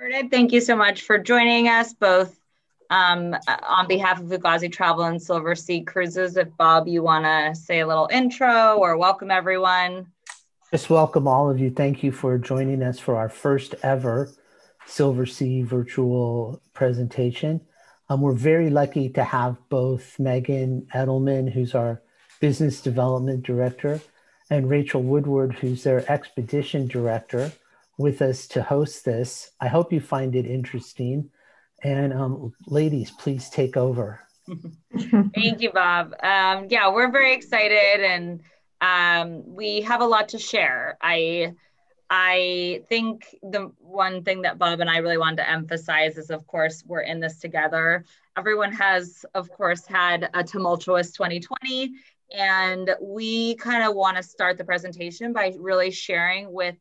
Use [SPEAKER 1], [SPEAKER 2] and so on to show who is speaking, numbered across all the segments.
[SPEAKER 1] Bernard, thank you so much for joining us both on behalf of Fugazi Travel and Silver Sea Cruises. If Bob, you want to say a little intro or welcome everyone.
[SPEAKER 2] Just welcome all of you. Thank you for joining us for our first ever Silver Sea virtual presentation. We're very lucky to have both Megan Edelman, who's our Business Development Director, and Rachel Woodward, who's their Expedition Director, with us to host this. I hope you find it interesting. And ladies, please take over.
[SPEAKER 1] Thank you, Bob. Yeah, we're very excited and we have a lot to share. I think the one thing that Bob and I really wanted to emphasize is, of course, we're in this together. Everyone has, of course, had a tumultuous 2020, and we kind of want to start the presentation by really sharing with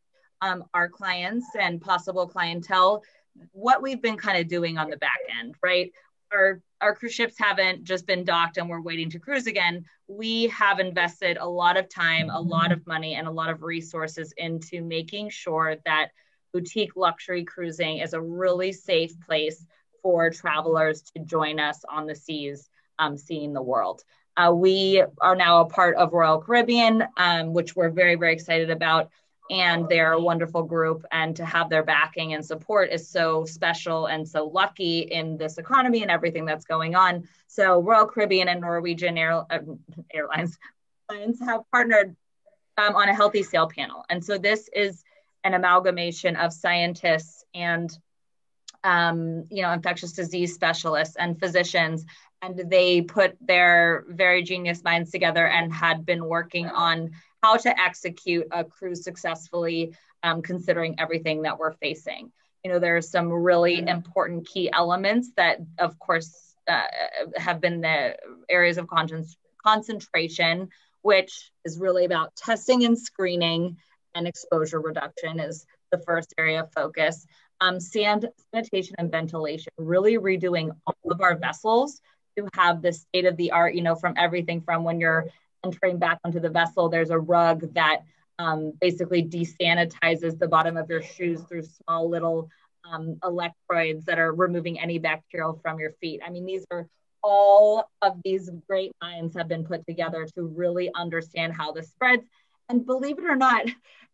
[SPEAKER 1] our clients and possible clientele what we've been kind of doing on the back end, right? Our cruise ships haven't just been docked and we're waiting to cruise again. We have invested a lot of time, a lot of money, and a lot of resources into making sure that boutique luxury cruising is a really safe place for travelers to join us on the seas, seeing the world. We are now a part of Royal Caribbean, which we're very, very excited about. And they're a wonderful group, and to have their backing and support is so special and so lucky in this economy and everything that's going on. So Royal Caribbean and Norwegian Airlines have partnered on a healthy sail panel. And so this is an amalgamation of scientists and infectious disease specialists and physicians, and they put their very genius minds together and had been working on how to execute a cruise successfully, considering everything that we're facing. There are some really important key elements that, of course, have been the areas of concentration, which is really about testing and screening, and exposure reduction is the first area of focus. Sanitation and ventilation, really redoing all of our vessels to have the state of the art, from everything from when you're entering back onto the vessel, there's a rug that basically desanitizes the bottom of your shoes through small little electrodes that are removing any bacterial from your feet. I mean, all of these great minds have been put together to really understand how this spreads. And believe it or not,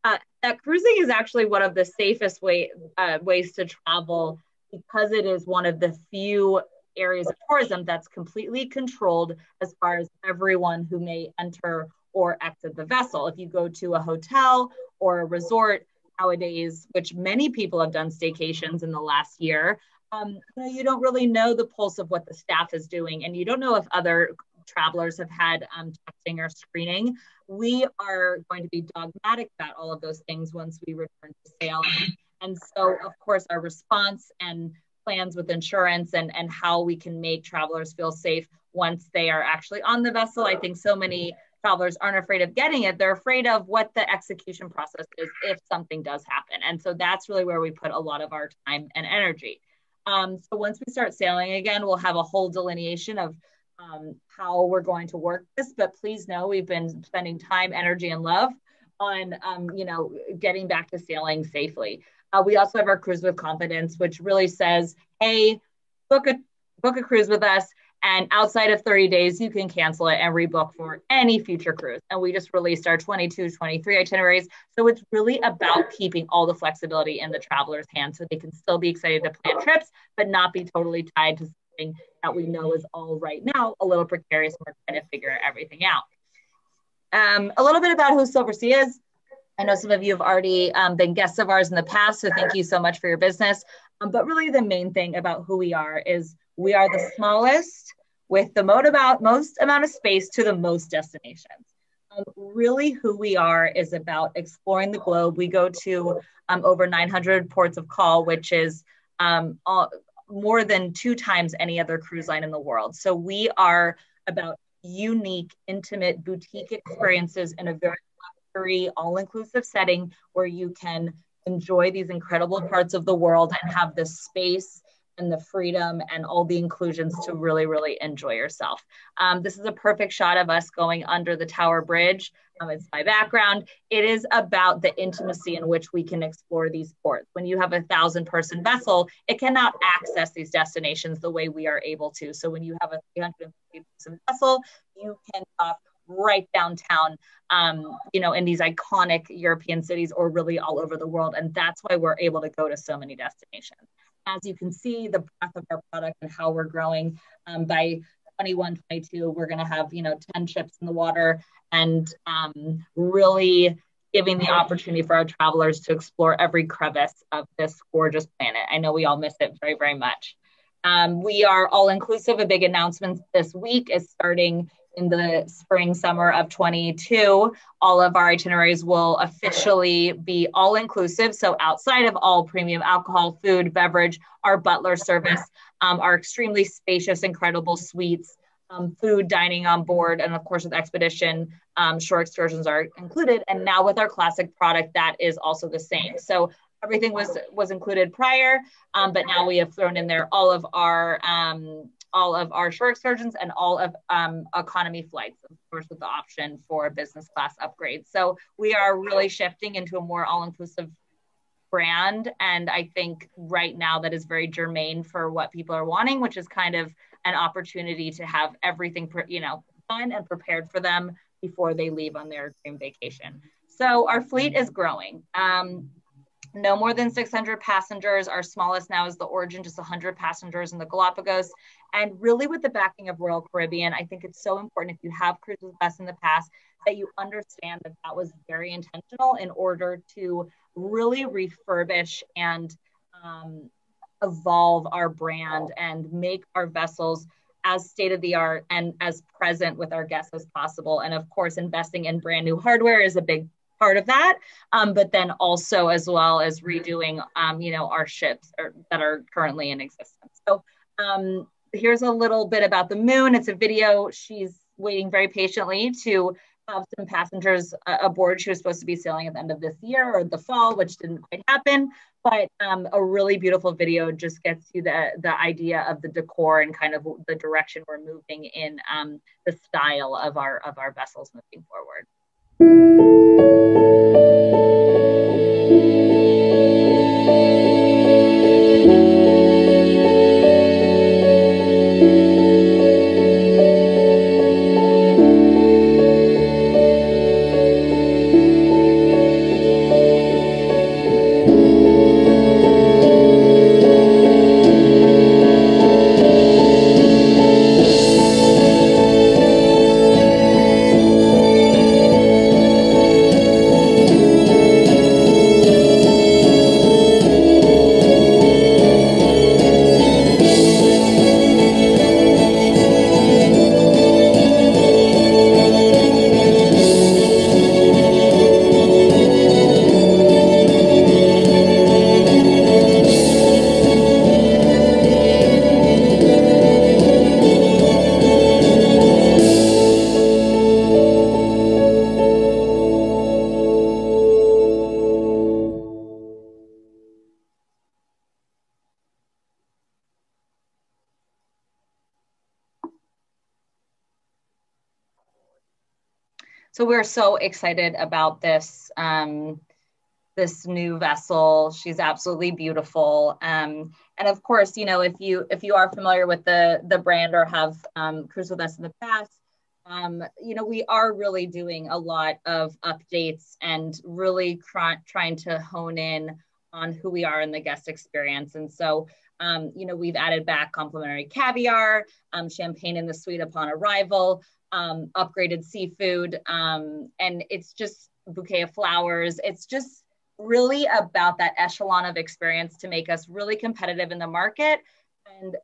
[SPEAKER 1] that cruising is actually one of the safest ways to travel, because it is one of the few areas of tourism that's completely controlled as far as everyone who may enter or exit the vessel. If you go to a hotel or a resort nowadays, which many people have done staycations in the last year, you don't really know the pulse of what the staff is doing, and you don't know if other travelers have had testing or screening. We are going to be dogmatic about all of those things once we return to sailing. And so, of course, our response and plans with insurance and how we can make travelers feel safe once they are actually on the vessel. I think so many travelers aren't afraid of getting it. They're afraid of what the execution process is if something does happen. And so that's really where we put a lot of our time and energy. So once we start sailing again, we'll have a whole delineation of how we're going to work this. But please know we've been spending time, energy, and love on, getting back to sailing safely. We also have our Cruise with Confidence, which really says, hey, book a cruise with us, and outside of 30 days, you can cancel it and rebook for any future cruise. And we just released our 22, 23 itineraries. So it's really about keeping all the flexibility in the traveler's hands so they can still be excited to plan trips, but not be totally tied to something that we know is all right now a little precarious, and we're trying to figure everything out. A little bit about who Silver Sea is. I know some of you have already been guests of ours in the past, so thank you so much for your business. But really the main thing about who we are is we are the smallest with the most amount of space to the most destinations. Really who we are is about exploring the globe. We go to over 900 ports of call, which is more than 2 times any other cruise line in the world. So we are about unique, intimate boutique experiences in a very all-inclusive setting where you can enjoy these incredible parts of the world and have the space and the freedom and all the inclusions to really, really enjoy yourself. This is a perfect shot of us going under the Tower Bridge. It's my background. It is about the intimacy in which we can explore these ports. When you have a 1,000-person vessel, it cannot access these destinations the way we are able to. So when you have a 350-person vessel, you can dock right downtown, in these iconic European cities or really all over the world. And that's why we're able to go to so many destinations. As you can see, the breadth of our product and how we're growing. By 21, 22, we're going to have, 10 ships in the water, and really giving the opportunity for our travelers to explore every crevice of this gorgeous planet. I know we all miss it very, very much. We are all inclusive. A big announcement this week is starting in the spring, summer of 22. All of our itineraries will officially be all inclusive. So outside of all premium alcohol, food, beverage, our butler service, our extremely spacious, incredible suites, food, dining on board, and of course with Expedition, shore excursions are included. And now with our classic product, that is also the same. So everything was included prior, but now we have thrown in there all of our shore excursions and all of economy flights, of course, with the option for business class upgrades. So we are really shifting into a more all-inclusive brand. And I think right now that is very germane for what people are wanting, which is kind of an opportunity to have everything, done and prepared for them before they leave on their dream vacation. So our fleet is growing. No more than 600 passengers. Our smallest now is the Origin, just 100 passengers in the Galapagos. And really with the backing of Royal Caribbean, I think it's so important if you have cruised with us in the past that you understand that that was very intentional in order to really refurbish and evolve our brand and make our vessels as state-of-the-art and as present with our guests as possible. And of course, investing in brand new hardware is a big part of that, but then also as well as redoing, our ships that are currently in existence. So here's a little bit about the Moon. It's a video. She's waiting very patiently to have some passengers aboard. She was supposed to be sailing at the end of this year or the fall, which didn't quite happen. But a really beautiful video just gets you the idea of the decor and kind of the direction we're moving in, the style of our vessels moving forward. So we're so excited about this this new vessel. She's absolutely beautiful, and of course, if you are familiar with the brand or have cruised with us in the past, we are really doing a lot of updates and really trying to hone in on who we are in the guest experience. And so, we've added back complimentary caviar, champagne in the suite upon arrival, upgraded seafood, and it's just a bouquet of flowers. It's just really about that echelon of experience to make us really competitive in the market and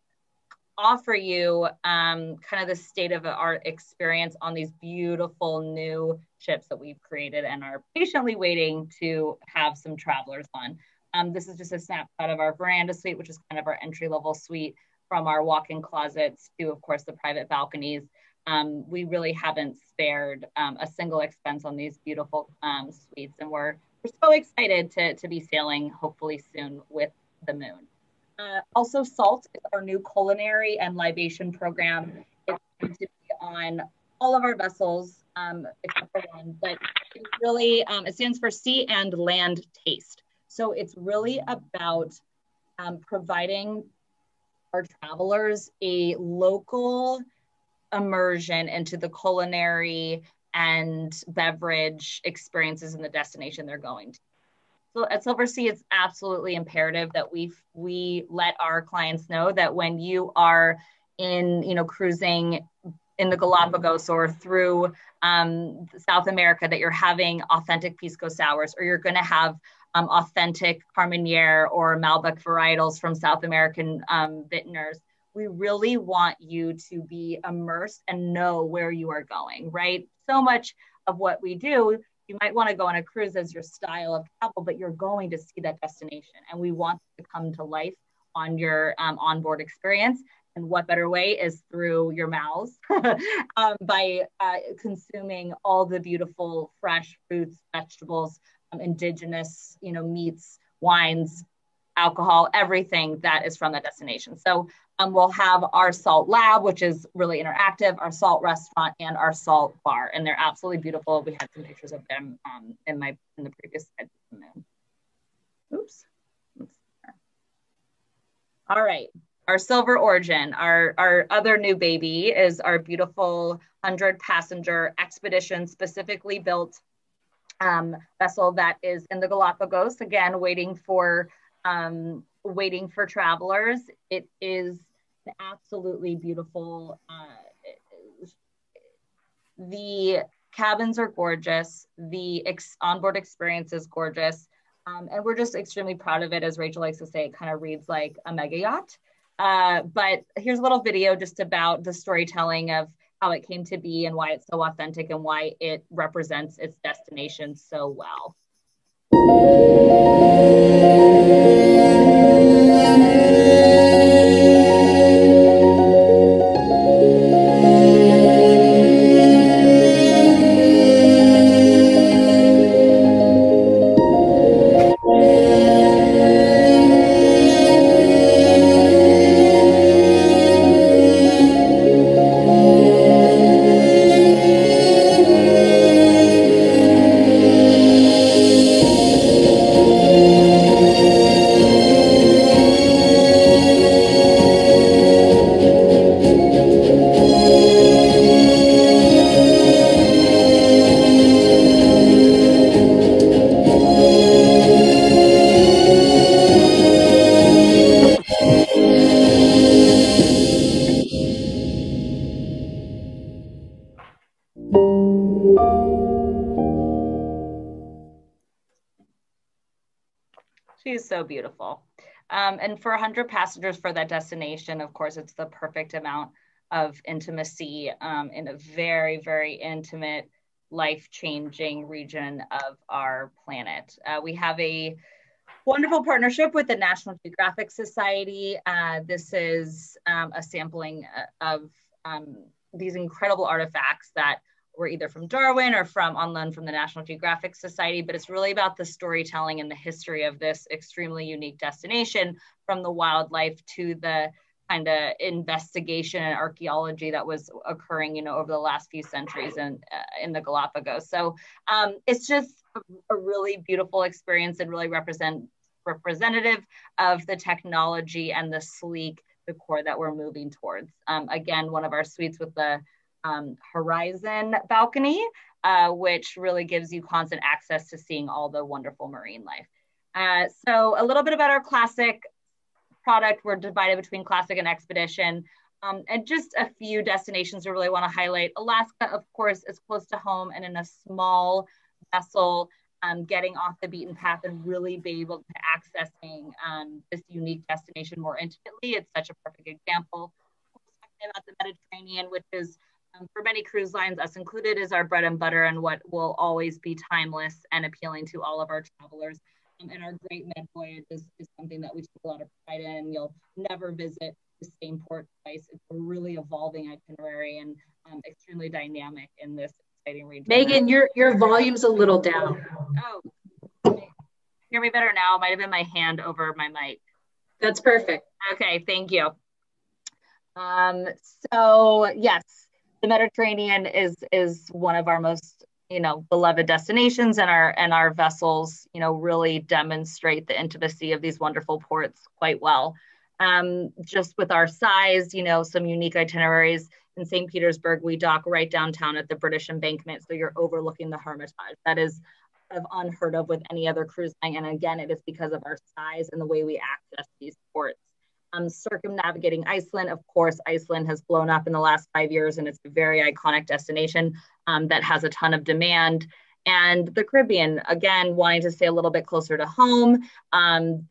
[SPEAKER 1] offer you kind of the state-of-the-art experience on these beautiful new ships that we've created and are patiently waiting to have some travelers on. This is just a snapshot of our veranda suite, which is kind of our entry-level suite, from our walk-in closets to, of course, the private balconies. We really haven't spared a single expense on these beautiful suites, and we're so excited to be sailing hopefully soon with the Moon. Also, SALT is our new culinary and libation program. It's going to be on all of our vessels, except for one, but it's really, it stands for Sea and Land Taste. So it's really about providing our travelers a local immersion into the culinary and beverage experiences in the destination they're going to. So at Silversea, it's absolutely imperative that we let our clients know that when you are cruising in the Galapagos or through South America, that you're having authentic pisco sours, or you're going to have authentic Carmenere or Malbec varietals from South American vintners. We really want you to be immersed and know where you are going, right? So much of what we do, you might want to go on a cruise as your style of travel, but you're going to see that destination. And we want to come to life on your onboard experience. And what better way is through your mouths by consuming all the beautiful fresh fruits, vegetables, indigenous, meats, wines, alcohol, everything that is from that destination. So we'll have our SALT lab, which is really interactive, our SALT restaurant, and our SALT bar, and they're absolutely beautiful. We had some pictures of them in the previous slide. Oops. All right. Our Silver Origin, our other new baby, is our beautiful 100-passenger expedition specifically built vessel that is in the Galapagos, again, waiting for travelers. It is an absolutely beautiful, the cabins are gorgeous, the onboard experience is gorgeous, and we're just extremely proud of it. As Rachel likes to say, it kind of reads like a mega yacht. But here's a little video just about the storytelling of how it came to be and why it's so authentic and why it represents its destination so well. She's so beautiful. And for 100 passengers for that destination, of course, it's the perfect amount of intimacy in a very, very intimate, life-changing region of our planet. We have a wonderful partnership with the National Geographic Society. This is a sampling of these incredible artifacts that were either from Darwin or on loan from the National Geographic Society, but it's really about the storytelling and the history of this extremely unique destination, from the wildlife to the kind of investigation and archaeology that was occurring, over the last few centuries in the Galapagos. So it's just a really beautiful experience and really representative of the technology and the sleek decor that we're moving towards. Again, one of our suites with the Horizon balcony, which really gives you constant access to seeing all the wonderful marine life. So a little bit about our classic product. We're divided between classic and expedition, and just a few destinations we really want to highlight. Alaska, of course, is close to home and in a small vessel, getting off the beaten path and really be able to accessing this unique destination more intimately. It's such a perfect example. About the Mediterranean, which is for many cruise lines, us included, is our bread and butter and what will always be timeless and appealing to all of our travelers. And our Great Med Voyage is something that we take a lot of pride in. You'll never visit the same port twice. It's a really evolving itinerary and extremely dynamic in this exciting region.
[SPEAKER 3] Megan, your volume's a little down.
[SPEAKER 1] Oh, hear me better now? Might have been my hand over my mic.
[SPEAKER 3] That's perfect.
[SPEAKER 1] Okay, thank you. So yes, the Mediterranean is one of our most, beloved destinations, and our vessels, really demonstrate the intimacy of these wonderful ports quite well. Just with our size, some unique itineraries. In St. Petersburg, we dock right downtown at the British Embankment, so you're overlooking the Hermitage. That is of unheard of with any other cruise line, and again, it is because of our size and the way we access these ports. Circumnavigating Iceland, of course, Iceland has blown up in the last 5 years, and it's a very iconic destination that has a ton of demand. And the Caribbean, again, wanting to stay a little bit closer to home.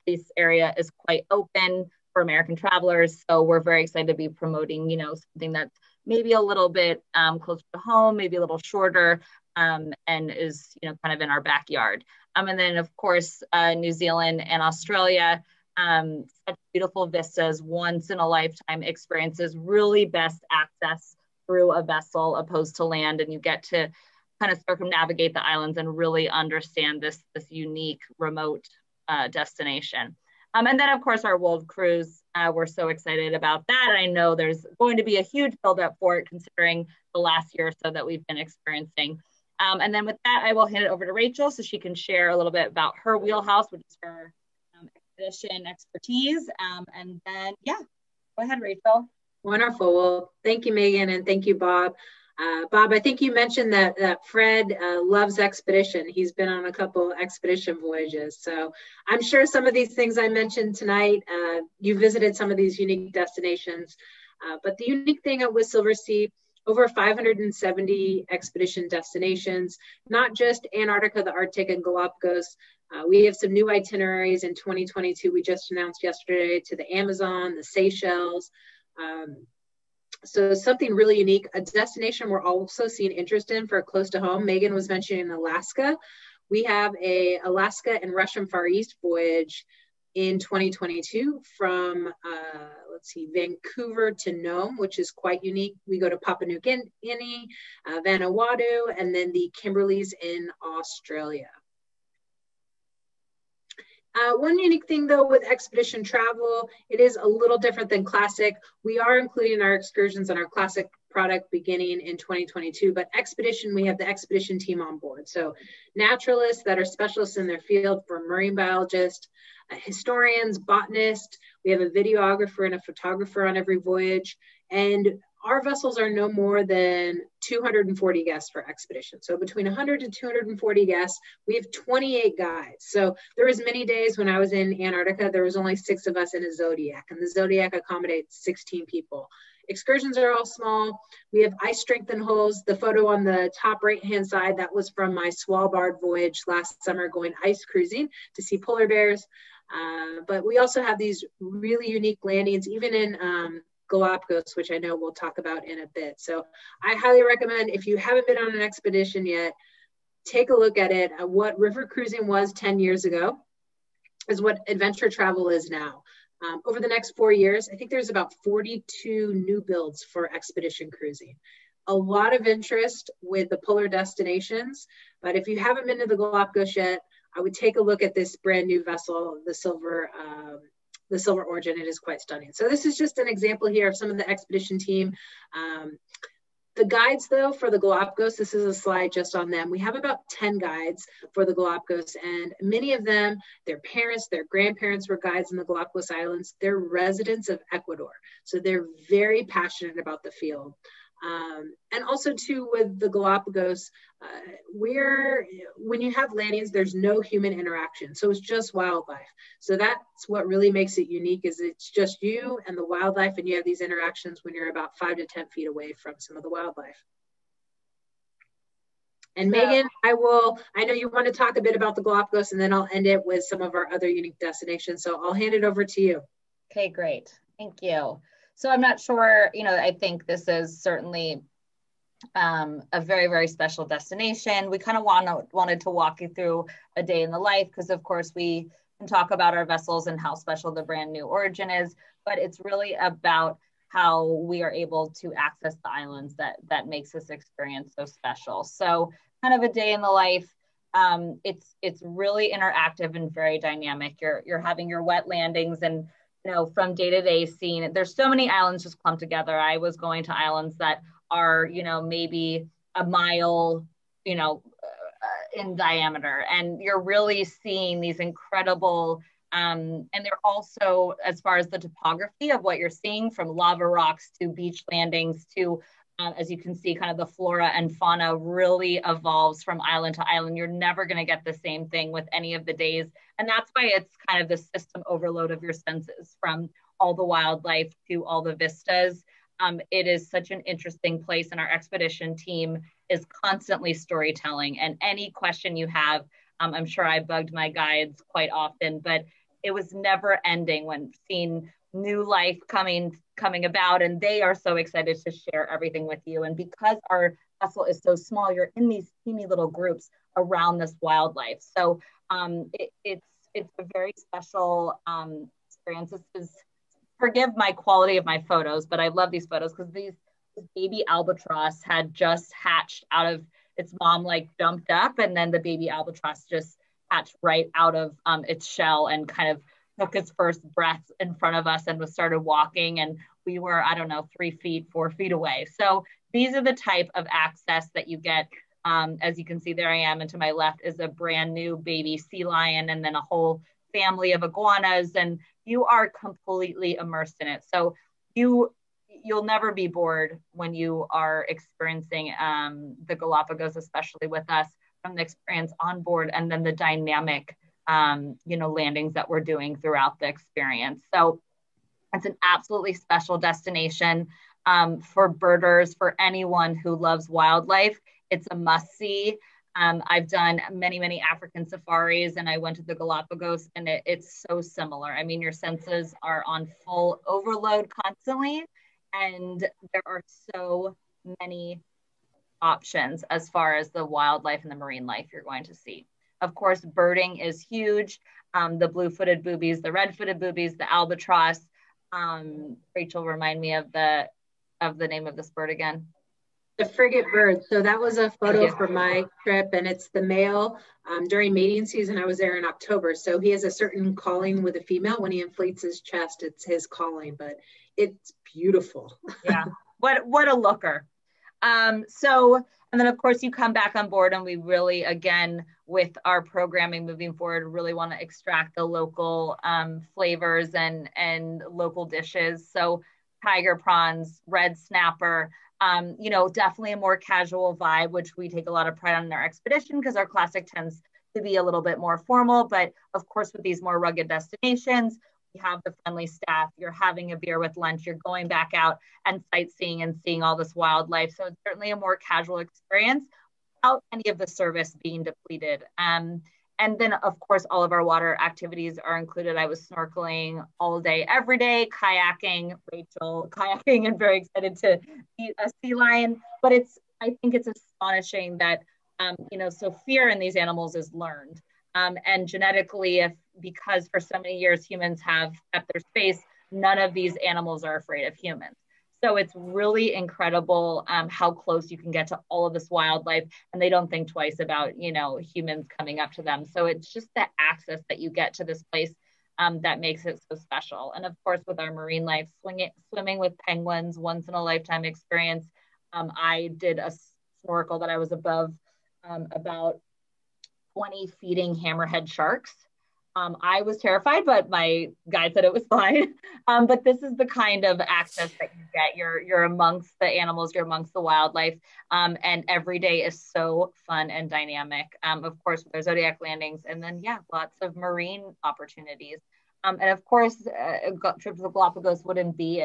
[SPEAKER 1] This area is quite open for American travelers, so we're very excited to be promoting, something that's maybe a little bit closer to home, maybe a little shorter, and is, kind of in our backyard. And then, of course, New Zealand and Australia. Such beautiful vistas, once in a lifetime experiences, really best access through a vessel opposed to land, and you get to kind of circumnavigate the islands and really understand this unique remote destination. And then, of course, our world cruise. We're so excited about that. And I know there's going to be a huge buildup for it, considering the last year or so that we've been experiencing. And then with that, I will hand it over to Rachel so she can share a little bit about her wheelhouse, which is her expedition expertise. And then, go ahead, Rachel.
[SPEAKER 3] Wonderful. Well, thank you, Megan, and thank you, Bob. Bob, I think you mentioned that Fred loves expedition. He's been on a couple expedition voyages. So I'm sure some of these things I mentioned tonight, you visited some of these unique destinations. But the unique thing with Silversea, over 570 expedition destinations, not just Antarctica, the Arctic, and Galapagos. We have some new itineraries in 2022. We just announced yesterday to the Amazon, the Seychelles. So something really unique, a destination we're also seeing interest in for close to home. Megan was mentioning Alaska. We have a Alaska and Russian Far East voyage in 2022 from, Vancouver to Nome, which is quite unique. We go to Papua New Guinea, Vanuatu, and then the Kimberleys in Australia. One unique thing, though, with expedition travel, it is a little different than classic. We are including our excursions on our classic product beginning in 2022, but expedition, we have the expedition team on board. So naturalists that are specialists in their field, for marine biologists, historians, botanists. We have a videographer and a photographer on every voyage. And our vessels are no more than 240 guests for expedition. So between 100 to 240 guests, we have 28 guides. So there was many days when I was in Antarctica, there was only 6 of us in a Zodiac, and the Zodiac accommodates 16 people. Excursions are all small. We have ice strengthened hulls. The photo on the top right-hand side, that was from my Svalbard voyage last summer, going ice cruising to see polar bears. But we also have these really unique landings, even in Galapagos, which I know we'll talk about in a bit. So I highly recommend, if you haven't been on an expedition yet, take a look at it. What river cruising was 10 years ago is what adventure travel is now. Over the next 4 years, I think there's about 42 new builds for expedition cruising. A lot of interest with the polar destinations, but if you haven't been to the Galapagos yet, I would take a look at this brand new vessel, the Silver Origin. It is quite stunning. So this is just an example here of some of the expedition team. The guides, though, for the Galapagos, this is a slide just on them. We have about 10 guides for the Galapagos, and many of them, their parents, their grandparents were guides in the Galapagos Islands. They're residents of Ecuador, so they're very passionate about the field. And also, too, with the Galapagos, when you have landings, there's no human interaction. So it's just wildlife. So that's what really makes it unique, is it's just you and the wildlife, and you have these interactions when you're about 5 to 10 feet away from some of the wildlife. And Megan, I know you want to talk a bit about the Galapagos, and then I'll end it with some of our other unique destinations. So I'll hand it over to you.
[SPEAKER 1] Okay, great. Thank you. So I'm not sure, I think this is certainly a very, very special destination. We kind of wanted to walk you through a day in the life, because of course we can talk about our vessels and how special the brand new Origin is, but it's really about how we are able to access the islands that makes this experience so special. So kind of a day in the life. It's really interactive and very dynamic. You're having your wet landings, and from day to day scene. There's so many islands just clumped together. I was going to islands that are, maybe a mile, in diameter, and you're really seeing these incredible, and they're also, as far as the topography of what you're seeing, from lava rocks to beach landings to, as you can see, kind of the flora and fauna really evolves from island to island. You're never going to get the same thing with any of the days. And that's why it's kind of the system overload of your senses, from all the wildlife to all the vistas. It is such an interesting place, and our expedition team is constantly storytelling. And any question you have, I'm sure I bugged my guides quite often, but it was never ending when seeing new life coming about, and they are so excited to share everything with you. And because our vessel is so small, you're in these teeny little groups around this wildlife. So it's a very special experience. This is, forgive my quality of my photos, but I love these photos because this baby albatross had just hatched out of its mom, like jumped up, and then the baby albatross just hatched right out of its shell and kind of took its first breath in front of us and was started walking. And we were, 3 feet, 4 feet away. So these are the type of access that you get. As you can see, there I am, and to my left is a brand new baby sea lion, and then a whole family of iguanas, and you are completely immersed in it. So you'll never be bored when you are experiencing the Galapagos, especially with us, from the experience on board, and then the dynamic landings that we're doing throughout the experience. So it's an absolutely special destination for birders, for anyone who loves wildlife. It's a must-see. I've done many, many African safaris, and I went to the Galapagos, and it's so similar. I mean, your senses are on full overload constantly, and there are so many options as far as the wildlife and the marine life you're going to see. Of course, birding is huge. The blue-footed boobies, the red-footed boobies, the albatross. Rachel, remind me of the name of this bird again.
[SPEAKER 3] The frigate bird. So that was a photo for my trip, and it's the male. During mating season, I was there in October. So he has a certain calling with a female. When he inflates his chest, it's his calling, but it's beautiful.
[SPEAKER 1] Yeah, what a looker. And then of course you come back on board, and we really, again, with our programming moving forward, really want to extract the local flavors and local dishes. So tiger prawns, red snapper, definitely a more casual vibe, which we take a lot of pride on in our expedition, because our classic tends to be a little bit more formal. But of course, with these more rugged destinations, we have the friendly staff, you're having a beer with lunch, you're going back out and sightseeing and seeing all this wildlife. So it's certainly a more casual experience without any of the service being depleted. And then, of course, all of our water activities are included. I was snorkeling all day, every day, kayaking, Rachel, kayaking, and very excited to meet a sea lion. But I think it's astonishing that, so fear in these animals is learned. And genetically, because for so many years humans have kept their space, none of these animals are afraid of humans. So it's really incredible how close you can get to all of this wildlife, and they don't think twice about, humans coming up to them. So it's just the access that you get to this place that makes it so special. And of course, with our marine life, swimming with penguins, once in a lifetime experience. I did a snorkel that I was above about 20 feeding hammerhead sharks. I was terrified, but my guide said it was fine. But this is the kind of access that you get. You're amongst the animals, you're amongst the wildlife, and every day is so fun and dynamic. Of course, there's Zodiac landings, and then lots of marine opportunities. And of course, trip to the Galapagos wouldn't be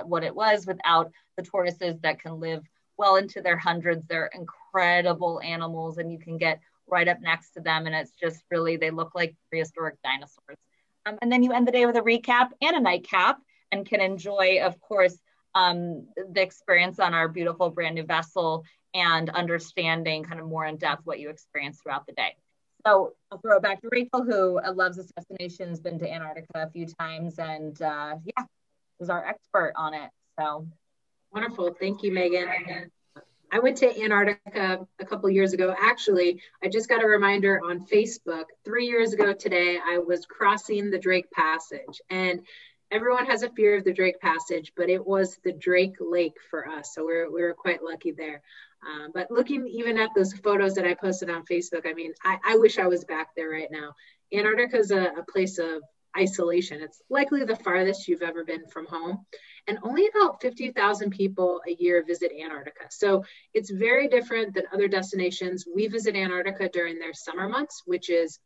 [SPEAKER 1] what it was without the tortoises that can live well into their hundreds. They're incredible animals, and you can get right up next to them, and it's just really, they look like prehistoric dinosaurs. And then you end the day with a recap and a nightcap, and can enjoy, of course, the experience on our beautiful brand new vessel, and understanding kind of more in depth what you experience throughout the day. So I'll throw it back to Rachel, who loves this destination, has been to Antarctica a few times, and is our expert on it. So
[SPEAKER 3] wonderful. Thank you, Megan. I went to Antarctica a couple years ago. Actually, I just got a reminder on Facebook. 3 years ago today, I was crossing the Drake Passage. And everyone has a fear of the Drake Passage, but it was the Drake Lake for us. So we were quite lucky there. But looking even at those photos that I posted on Facebook, I mean, I wish I was back there right now. Antarctica is a place of isolation. It's likely the farthest you've ever been from home. And only about 50,000 people a year visit Antarctica. So it's very different than other destinations. We visit Antarctica during their summer months, which is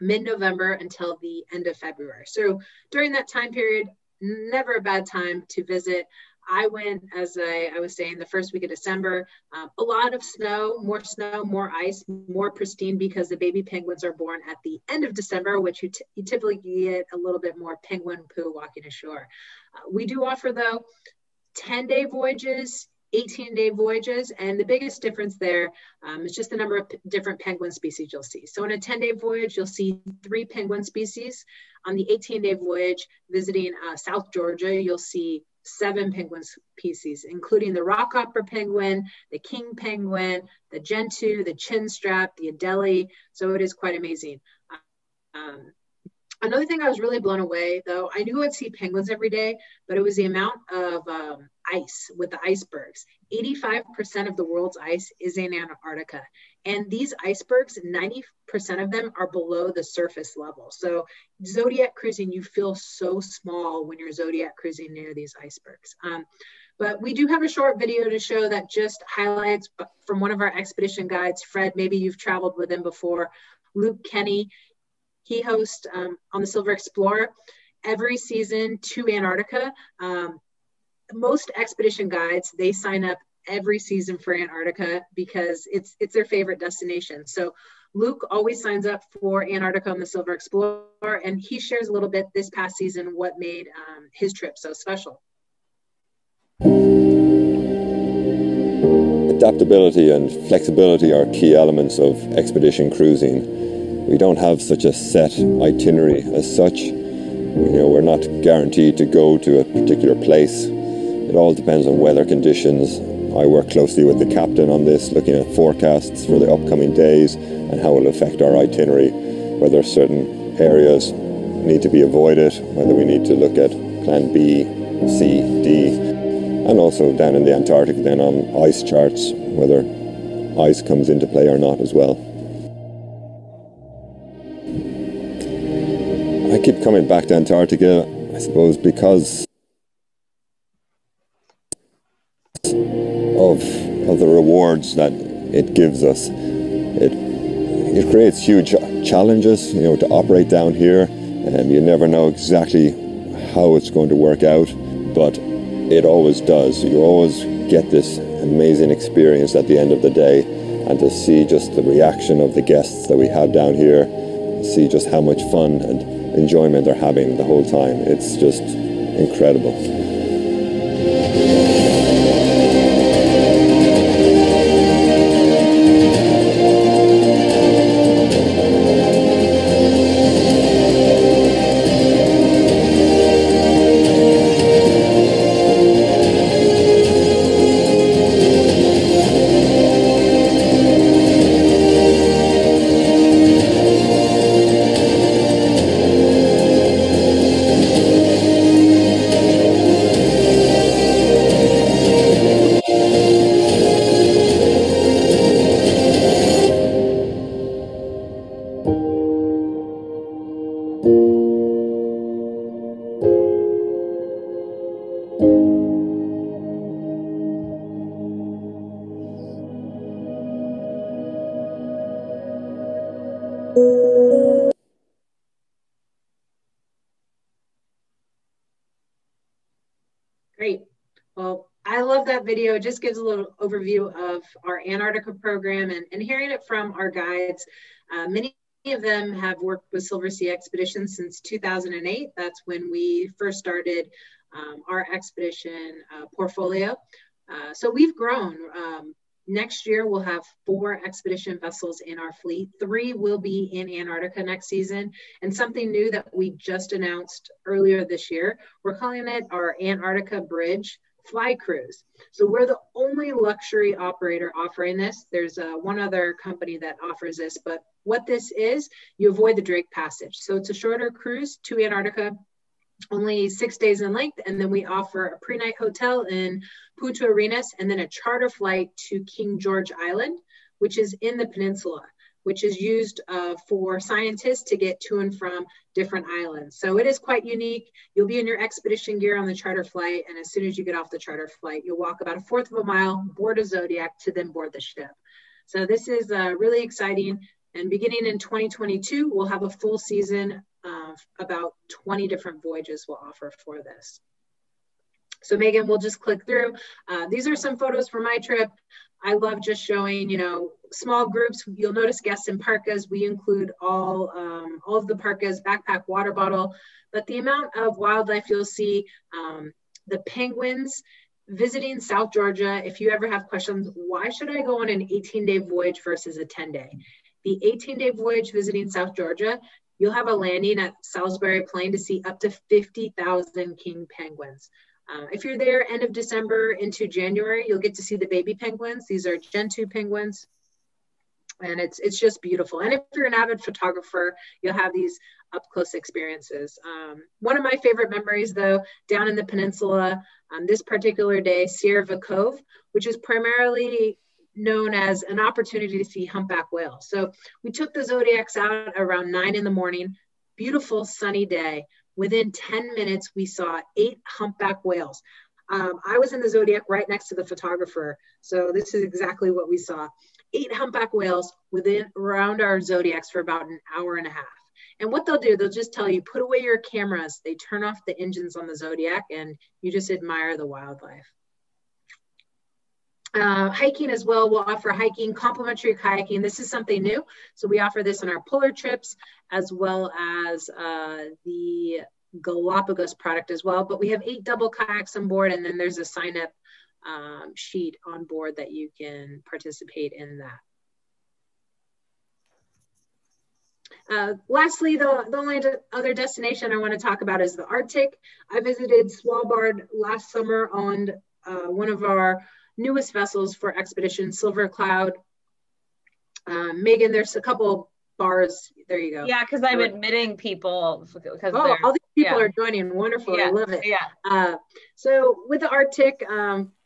[SPEAKER 3] mid-November until the end of February. So during that time period, never a bad time to visit. I went, as I was saying, the first week of December. A lot of snow, more ice, more pristine because the baby penguins are born at the end of December, which you typically get a little bit more penguin poo walking ashore. We do offer, though, 10-day voyages, 18-day voyages, and the biggest difference there is just the number of different penguin species you'll see. So on a 10-day voyage, you'll see 3 penguin species. On the 18-day voyage, visiting South Georgia, you'll see 7 penguin species, including the rockhopper penguin, the king penguin, the gentoo, the chinstrap, the Adelie. So it is quite amazing. Another thing I was really blown away, though, I knew I'd see penguins every day, but it was the amount of ice with the icebergs. 85% of the world's ice is in Antarctica. And these icebergs, 90% of them are below the surface level. So Zodiac cruising, you feel so small when you're Zodiac cruising near these icebergs. But we do have a short video to show that just highlights from one of our expedition guides. Fred, maybe you've traveled with him before. Luke Kenny. He hosts on the Silver Explorer every season to Antarctica. Most expedition guides, they sign up every season for Antarctica because it's their favorite destination. So Luke always signs up for Antarctica on the Silver Explorer, and he shares a little bit this past season what made his trip so special.
[SPEAKER 4] Adaptability and flexibility are key elements of expedition cruising. We don't have such a set itinerary as such. We're not guaranteed to go to a particular place. It all depends on weather conditions. I work closely with the captain on this, looking at forecasts for the upcoming days and how it will affect our itinerary, whether certain areas need to be avoided, whether we need to look at plan B, C, D, and also down in the Antarctic then on ice charts, whether ice comes into play or not as well. I keep coming back to Antarctica, I suppose, because of the rewards that it gives us. It creates huge challenges, to operate down here, and you never know exactly how it's going to work out, but it always does. You always get this amazing experience at the end of the day, and to see just the reaction of the guests that we have down here, see just how much fun and enjoyment they're having the whole time. It's just incredible.
[SPEAKER 3] Great. Well, I love that video. It just gives a little overview of our Antarctica program, and hearing it from our guides. Many of them have worked with Silversea Expeditions since 2008. That's when we first started our expedition portfolio. So we've grown. Next year, we'll have 4 expedition vessels in our fleet. 3 will be in Antarctica next season. And something new that we just announced earlier this year, we're calling it our Antarctica Bridge Fly Cruise. So we're the only luxury operator offering this. There's one other company that offers this, but what this is, you avoid the Drake Passage. So it's a shorter cruise to Antarctica. only 6 days in length. And then we offer a pre-night hotel in Punta Arenas and then a charter flight to King George Island, which is in the peninsula, which is used for scientists to get to and from different islands. So it is quite unique. You'll be in your expedition gear on the charter flight. And as soon as you get off the charter flight, you'll walk about 1/4 of a mile, board a Zodiac to then board the ship. So this is really exciting. And beginning in 2022, we'll have a full season of about 20 different voyages we'll offer for this. So Megan, we'll just click through. These are some photos for my trip. I love just showing, you know, small groups. You'll notice guests in parkas. We include all of the parkas, backpack, water bottle. But the amount of wildlife you'll see, the penguins, visiting South Georgia. If you ever have questions, why should I go on an 18-day voyage versus a 10-day? The 18-day voyage visiting South Georgia, you'll have a landing at Salisbury Plain to see up to 50,000 king penguins. If you're there end of December into January, you'll get to see the baby penguins. These are Gentoo penguins. And it's just beautiful. And if you're an avid photographer, you'll have these up close experiences. One of my favorite memories though, down in the peninsula, this particular day, Sierra Cove, which is primarily known as an opportunity to see humpback whales. So we took the Zodiacs out around 9 in the morning, beautiful sunny day. Within 10 minutes, we saw 8 humpback whales. I was in the Zodiac right next to the photographer. So this is exactly what we saw. 8 humpback whales around our Zodiacs for about an hour and a half. And what they'll do, they'll just tell you, put away your cameras. They turn off the engines on the Zodiac and you just admire the wildlife. Hiking as well, we'll offer hiking, complimentary kayaking. This is something new. So we offer this on our polar trips as well as the Galapagos product as well. But we have 8 double kayaks on board, and then there's a sign up sheet on board that you can participate in that. Lastly, the only other destination I want to talk about is the Arctic. I visited Svalbard last summer on one of our newest vessels for expedition, Silver Cloud. Megan, there's a couple bars. There you go.
[SPEAKER 1] Yeah, because I'm admitting people.
[SPEAKER 3] All these people are joining. Wonderful. Yeah, I love it.
[SPEAKER 1] Yeah.
[SPEAKER 3] So with the Arctic,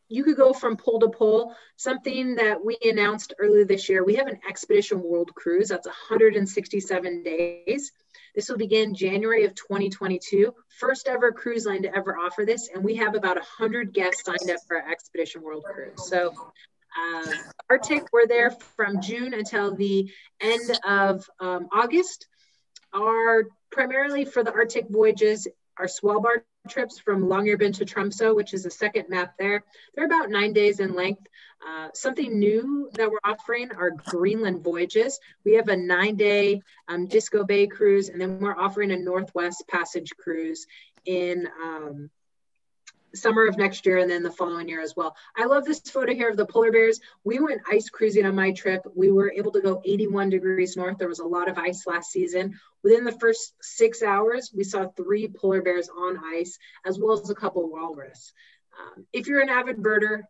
[SPEAKER 3] you could go from pole to pole. Something that we announced earlier this year, we have an Expedition World Cruise. That's 167 days. This will begin January of 2022. First ever cruise line to ever offer this. And we have about 100 guests signed up for our Expedition World Cruise. So Arctic, we're there from June until the end of August. Primarily for the Arctic voyages, our Svalbard trips from Longyearbyen to Tromsø, which is the second map there. They're about 9 days in length. Something new that we're offering are Greenland voyages. We have a 9-day Disco Bay cruise, and then we're offering a Northwest Passage cruise in summer of next year and then the following year as well. I love this photo here of the polar bears. We went ice cruising on my trip. We were able to go 81 degrees north. There was a lot of ice last season. Within the first 6 hours, we saw 3 polar bears on ice, as well as a couple walrus. If you're an avid birder,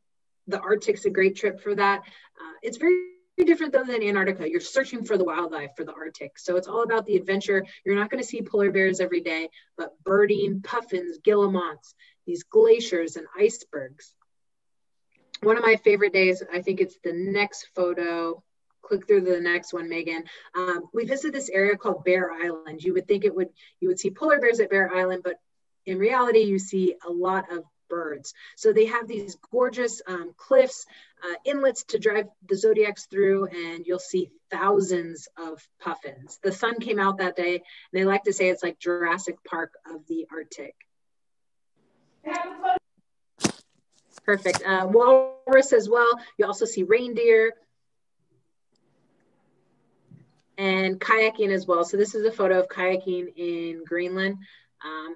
[SPEAKER 3] the Arctic's a great trip for that. It's very different though than Antarctica. You're searching for the wildlife for the Arctic. So it's all about the adventure. You're not going to see polar bears every day, but birding, puffins, guillemots, these glaciers and icebergs. One of my favorite days, I think it's the next photo. Click through the next one, Megan. We visited this area called Bear Island. You would think you would see polar bears at Bear Island, but in reality, you see a lot of birds. So they have these gorgeous cliffs, inlets to drive the Zodiacs through, and you'll see thousands of puffins. The sun came out that day, and they like to say it's like Jurassic Park of the Arctic. Perfect. Walrus as well. You also see reindeer and kayaking as well. So this is a photo of kayaking in Greenland.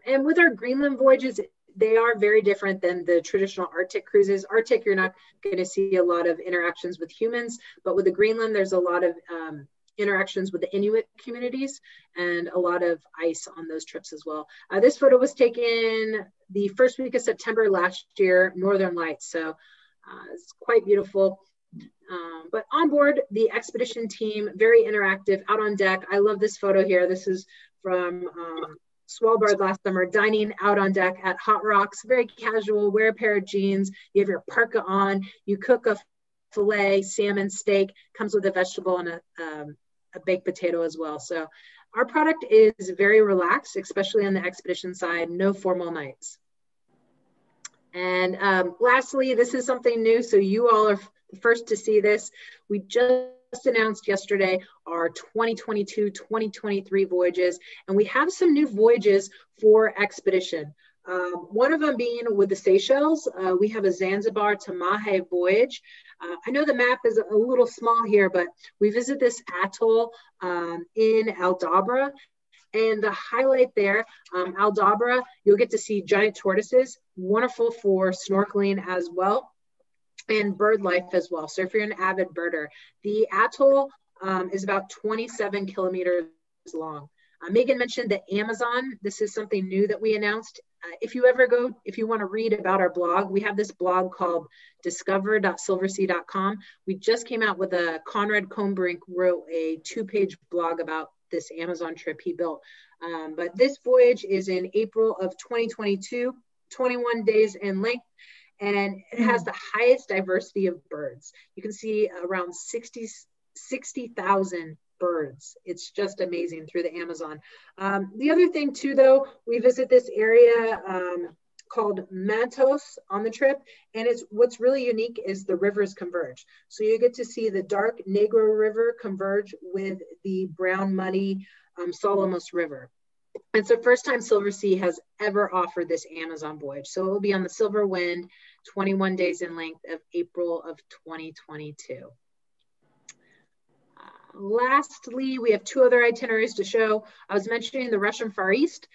[SPEAKER 3] And with our Greenland voyages, they are very different than the traditional Arctic cruises. Arctic, you're not going to see a lot of interactions with humans, but with the Greenland, there's a lot of interactions with the Inuit communities and a lot of ice on those trips as well. This photo was taken the first week of September last year, Northern Lights. So it's quite beautiful. But on board, the expedition team, very interactive, out on deck. I love this photo here. This is from Svalbard last summer, dining out on deck at Hot Rocks, very casual, wear a pair of jeans, you have your parka on, you cook a filet, salmon, steak, comes with a vegetable and a baked potato as well. So our product is very relaxed, especially on the expedition side, no formal nights. And lastly, this is something new, so you all are the first to see this. We just announced yesterday our 2022-2023 voyages, and we have some new voyages for expedition. One of them being with the Seychelles. We have a Zanzibar to Mahe voyage. I know the map is a little small here, but we visit this atoll in Aldabra. And the highlight there, Aldabra, you'll get to see giant tortoises, wonderful for snorkeling as well, and bird life as well. So if you're an avid birder, the atoll is about 27 kilometers long. Megan mentioned the Amazon. This is something new that we announced. If you want to read about our blog, we have this blog called discover.silversea.com. We just came out with Conrad Combrink wrote a 2-page blog about this Amazon trip he built. But this voyage is in April of 2022, 21 days in length, and it has the highest diversity of birds. You can see around 60,000 birds. It's just amazing through the Amazon. The other thing too, though, we visit this area called Mantos on the trip, and what's really unique is the rivers converge. So you get to see the dark Negro River converge with the brown muddy Solomos River. It's the first time Silversea has ever offered this Amazon voyage. So it will be on the Silver Wind, 21 days in length of April of 2022. Lastly, we have 2 other itineraries to show. I was mentioning the Russian Far East.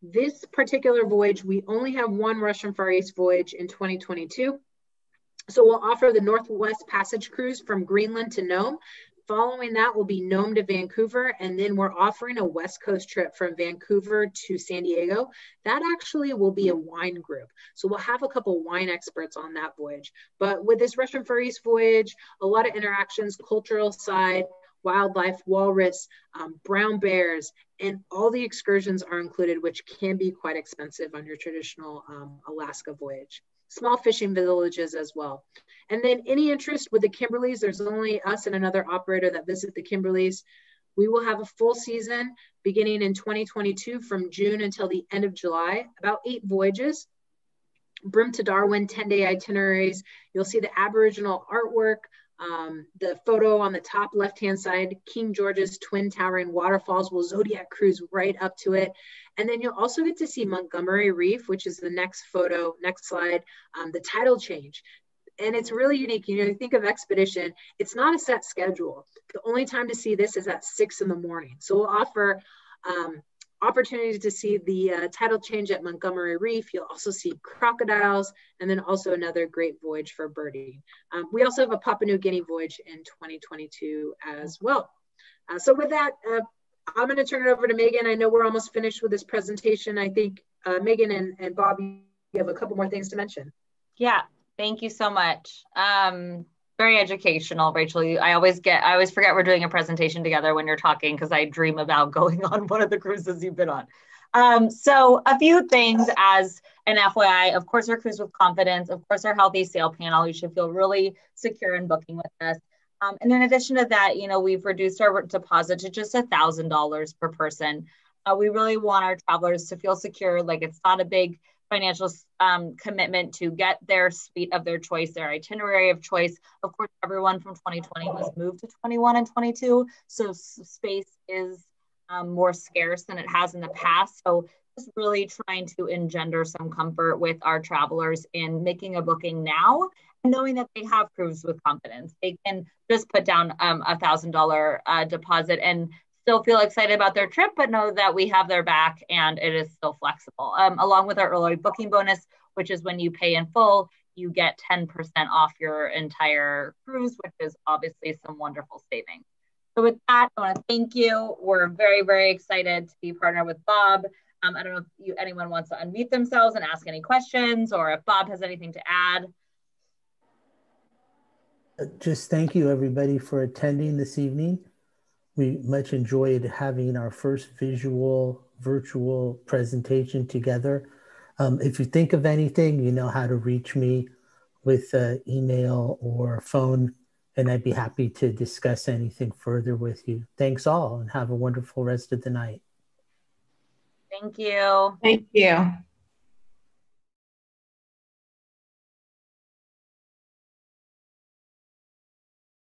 [SPEAKER 3] This particular voyage, we only have 1 Russian Far East voyage in 2022. So we'll offer the Northwest Passage cruise from Greenland to Nome. Following that will be Nome to Vancouver, and then we're offering a West Coast trip from Vancouver to San Diego. That actually will be a wine group. So we'll have a couple wine experts on that voyage. But with this Russian Far East voyage, a lot of interactions, cultural side, wildlife, walrus, brown bears, and all the excursions are included, which can be quite expensive on your traditional Alaska voyage. Small fishing villages as well. And then any interest with the Kimberleys, there's only us and another operator that visit the Kimberleys. We will have a full season beginning in 2022 from June until the end of July, about 8 voyages. Brim to Darwin, 10-day itineraries. You'll see the Aboriginal artwork, the photo on the top left-hand side, King George's twin towering waterfalls will Zodiac cruise right up to it. And then you'll also get to see Montgomery Reef, which is the next photo, next slide, the tidal change. And it's really unique. You think of expedition, it's not a set schedule. The only time to see this is at 6 in the morning. So we'll offer opportunities to see the tidal change at Montgomery Reef. You'll also see crocodiles, and then also another great voyage for birding. We also have a Papua New Guinea voyage in 2022 as well. So with that, I'm going to turn it over to Megan. I know we're almost finished with this presentation. I think Megan and Bob, you have a couple more things to mention.
[SPEAKER 1] Yeah, thank you so much. Very educational, Rachel. I always forget we're doing a presentation together when you're talking, because I dream about going on one of the cruises you've been on. So a few things as an FYI. Of course, our cruise with confidence. Of course, our healthy sail panel. You should feel really secure in booking with us. And in addition to that, we've reduced our deposit to just $1,000 per person. We really want our travelers to feel secure, like it's not a big financial commitment to get their suite of their choice, their itinerary of choice. Of course, everyone from 2020 was moved to 21 and 22, so space is more scarce than it has in the past. So just really trying to engender some comfort with our travelers in making a booking now and knowing that they have cruise with confidence. They can just put down $1,000 deposit and still feel excited about their trip, but know that we have their back and it is still flexible. Along with our early booking bonus, which is when you pay in full, you get 10% off your entire cruise, which is obviously some wonderful savings. So with that, I want to thank you. We're very, very excited to be partnered with Bob. I don't know if anyone wants to unmute themselves and ask any questions, or if Bob has anything to add.
[SPEAKER 2] Just thank you, everybody, for attending this evening. We much enjoyed having our first visual virtual presentation together. If you think of anything, you know how to reach me with email or phone, and I'd be happy to discuss anything further with you. Thanks all, and have a wonderful rest of the night.
[SPEAKER 1] Thank you.
[SPEAKER 5] Thank you.